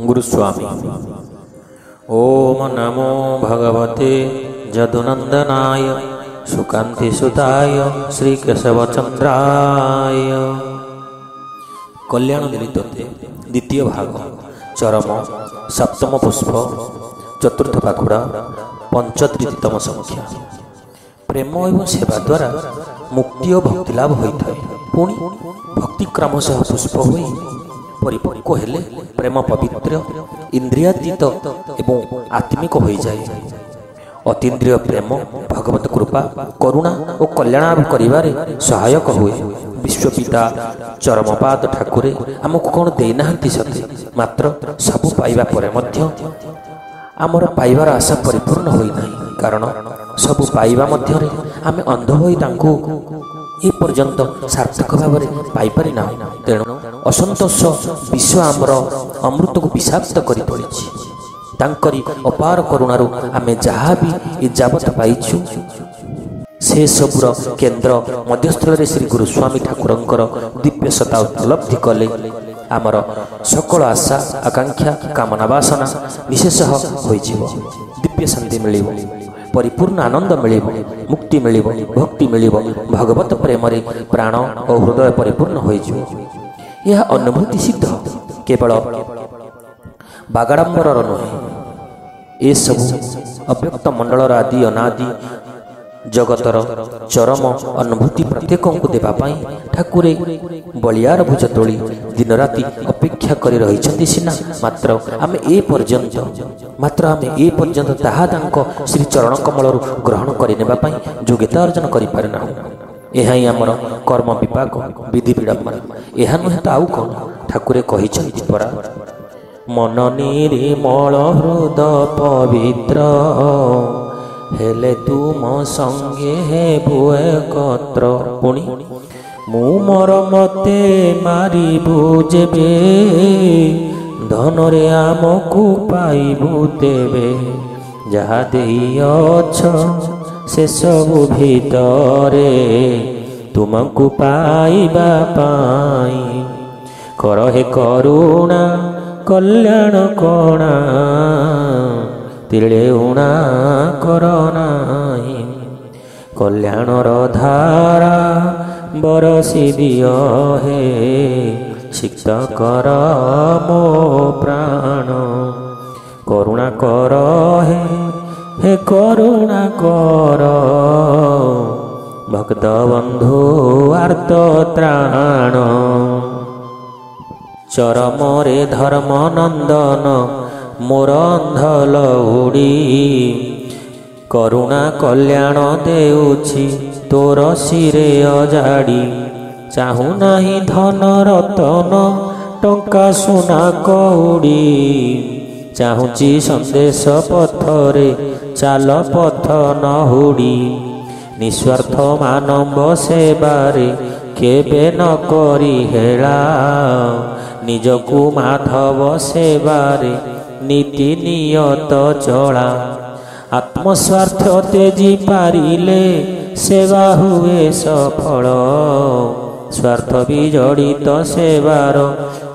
गुरुस्वामी। ओम नमो भगवते जदुनंदनाय सुकांतिसुताय श्रीकेशवचंद्राय। कल्याण दलितोते द्वितीय भाग चरम सप्तम पुष्प चतुर्थ पाखुड़ा पंचत्रितम संख्या। प्रेम एवं सेवा द्वारा मुक्ति और भक्ति लाभ होता है। पुणी भक्ति क्रमशः पुष्प होई परिपक्व हेले प्रेम पवित्र इंद्रियातीत एवं आत्मिक हो जाए। अतीन्द्रिय प्रेम भगवत कृपा करुणा और कल्याण करिबारे सहायक हुए। विश्वपिता चरमपाद ठाकुरे आमको कौन देना सते, मात्र सबु पाइबा परे मध्य आमर पाइबार आशा परिपूर्ण होइनाही। कारण सबु पाइबा मध्यरे आमे अंध होई तांको ए पर्यंत सार्थक भाव में पाइपारि ना। तेणु असंतोष विश्व आमर अमृत को विषाक्त कर पड़ी। तांकरी अपार करुणारू आमे जहाँ भी इजावत पाइछु से सबुर केन्द्र मध्यस्थल श्री गुरुस्वामी ठाकुरंकर दिव्य सत्ता उपलब्धि कले आमर सकल आशा आकांक्षा कामना बासना निशेष होइजिव। दिव्य शांति मिलिब, परिपूर्ण आनंद मिलिब, मुक्ति मिलिब, भक्ति मिलिब। भगवत प्रेम रे प्राण और हृदय परिपूर्ण होइजिव। यह अनुभूति सिद्ध केवल बागाडंबर नुहे। ये सब अव्यक्त मंडल आदि अनादि जगतर चरम अनुभूति प्रत्येक को देवाई ठाकुरे बलियार भुज तोली दिन राति अपेक्षा कर रही सीना। मात्र आमे ए पर्यंत ताहा तांको श्री चरण कमल ग्रहण करने योग्यता अर्जन कर पारिना। यह ही आमर कर्म विपाक विधि विडंबना। यह नुहे तो आउ कौन। ठाकुरे कहिछन्ति परा मन निर्मल हृदय पवित्र हेले तुम संगे हेबु एकत्र। पुणी मु मोर मते मारिबु जेबे धनरे आमकु पाइबु तेबे। जहा देइअछ से सबु भितरे तुमकु पाइबा पाई। कर हे करुणा कल्याण कणा तिले उणा करनाही। कल्याणर धारा बरसी दियो हे सिक्त कर मो प्राण। करुणा कर हे करुणा कर भक्त बंधु आर्त त्राण। चरमरे धर्म नंदन मोर अंधल उड़ी करुणा कल्याण देउछि तोर सिरे अजाड़ी। चाहू नाही धन रतन टंका सुना कौड़ी। चाहूची संदेश पथरे चाल पथ न हुड़ी। निस्वार्थ मानव सेवारे केबे न करी हेला। निजकु माधव सेवारे नीति नियत चला। आत्मस्वार्थ तेजी पारिले सेवा हुए सफल। स्वार्थ विजड़ित सेवार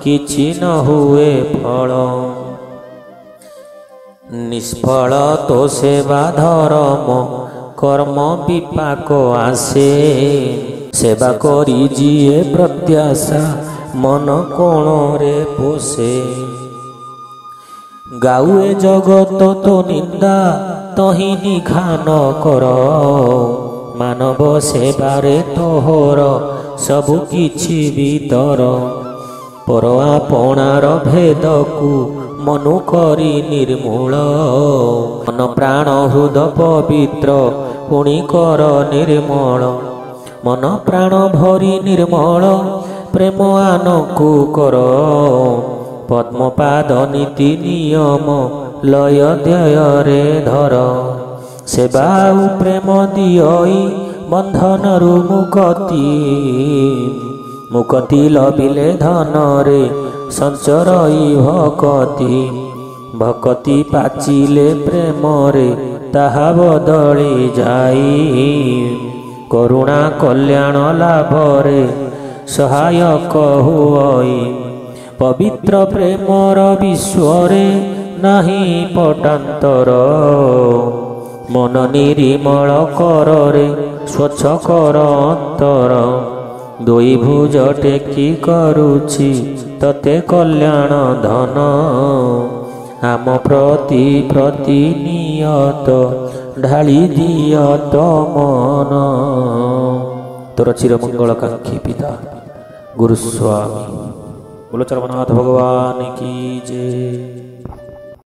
किछि न हुए फल। निष्फल तो सेवा धर्म कर्म विपाक आसे। सेवा करी जिए प्रत्याशा मन कोण रे पोसे। गाउए जगत तो निंदा तही निघान कर। मानव सेवारे तोहर सबु किछि भीतर। पर आपणार भेद को मनु करी निर्मूल। मन प्राण हृदय पवित्र पुणी कर निर्मल। मन प्राण भरी निर्मल प्रेम आनकु कर। पद्मपाद नीति नियम लय ध्यय रे धर। सेवा प्रेम दियई बंधनरु मुक्ति। मुक्ति लभिले धन रे संचरई भक्ति। भक्ति पाचिले प्रेम रे ताहा बदली जाई। करुणा कल्याण लाभ रे सहायक हुई। पवित्र प्रेमर विश्वरे नाही पटांतर मन निर्मल कर रे स्वच्छ कर अंतर दुई भुज टेकी करुछि तते कल्याण धन आम प्रति प्रतिनियत ढाली दियत मन तोर चिरमंगलकांक्षी पिता गुरुस्वामी बोलो चरमनाथ भगवान की जय।